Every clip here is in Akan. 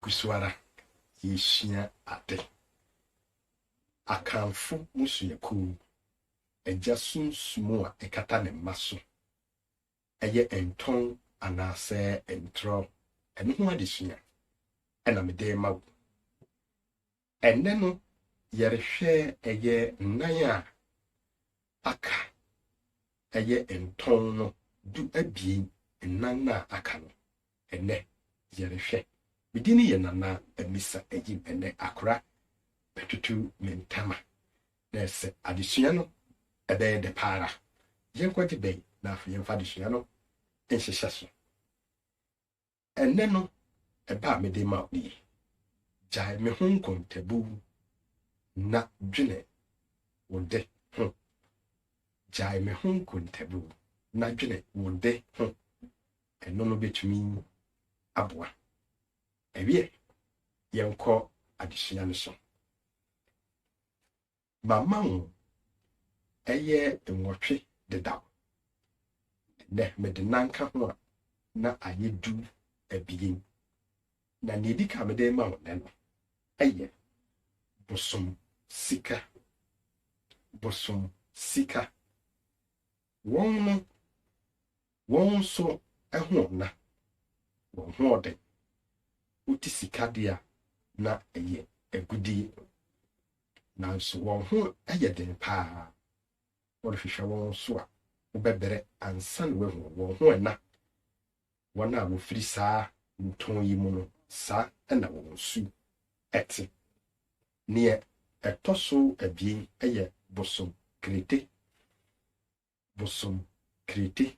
Kuswara yeshia ade. Akanfo musuyaku. Agya sunsumu a ekata ne maso. Eye Ntɔn anase entro. Eno ho adesua. Ena mede ma wo. Enne no yerehwe eye nan a aka. Eye Ntɔn no du abien nan na aka no. Enne yerehwe. Bidini ye nana emisa ejim ene akora betutu mentama. Nese adesua no ebe de para. Yenkwaje be na afi yemfa adesua no enhyehyɛ so. Enne no eba mede ma ni. Jai me ho nkontabu na dwene wode ho. Jai me ho nkontabu na dwene wode ho. Eno no betumi aboa. Ewie yenko adesua no so. Mama wo eye nwotwe dedaw. Ne mede nanka ho a na ayedu abien. Na nedi ka mede ma wo no eye bosom sika. Bosom sika. Won so eho na. Won ho ode. Uti sika dia na eye egudi. Nanso won ho eye den pa. Won hwehwe won so a wobebere ansan wehu won ho na. Won a wo firi saa nton yi mu no saa na won su ete. Ne etoso abien eye bosom krete. Bosom krete.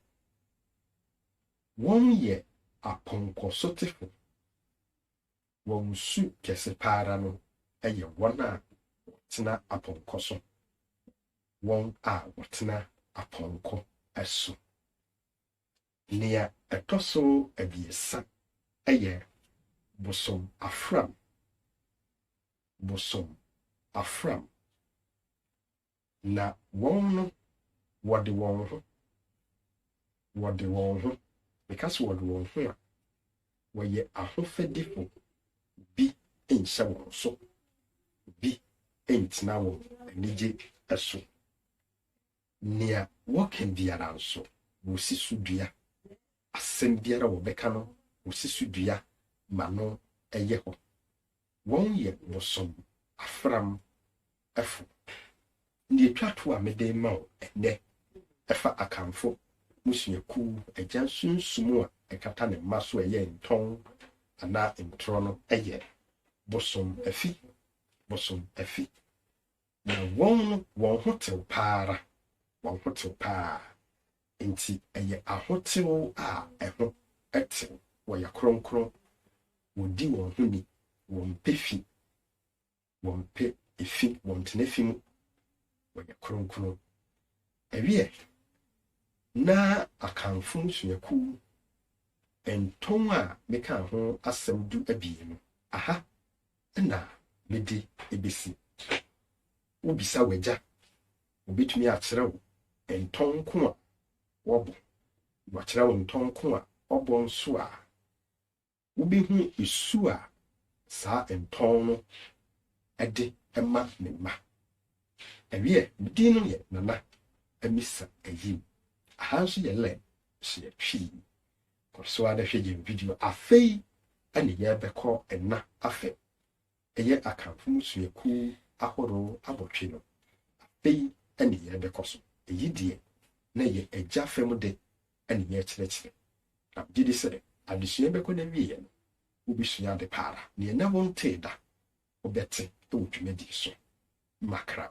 Won ye aponkosotefo. Won su kese para no eye won a tena aponko so. Won a wotena aponko eso. Nea etoso abiesa eye bosom afram. Bosom afram. Na won no wode won ho. Wode won ho. Because wode won ho a woye ahofedifo bi enhyɛ won so. Bi entina won anije eso. Nea woken biara nso wosi sudua. Asem biara wo beka no wosi sudua ma no eye ho. Won ye bosom afram efo. Ndi etwato a mede ma wo ene efa akamfo musuyaku agya sunsumu a ekata ne maso eye Ntɔn ana entro no eye bosom afi. Bosom afi. Na won ho tew para. Won ho tew pa. Enti eye ahotew a eho etew wo ya kronkron. Wodi won ho ni. Won pefi. Won pe efi. Won tenefi mu. Wo ya kronkron. Ewie na akamfo suyaku Ntɔn a meka ho asem du abien no. Aha na mede ebesi. Ubisa wagya. Obetumi akyerɛ wo Ntɔn ko a wobo. Wakyerɛ wo Ntɔn ko a obo nso a ubehu esu a saa Ntɔn no ede ema ne ma. Ewie bidi no ye nana emisa ayim. Aha nso ye le hye twi. Koso ada hwe video afei ane ye bɛkɔ enna afe. Eye akamfo musuyaku ahoro abotwe no. Afei ane ye bɛkɔ so. Eyi die na ye agya fam de ane ye kyerɛkyerɛ. Na gidi sɛ adesua bɛkɔ na wie no. Ubisua de para. Ne na won te da. Obete e wotwumadi so. Makra.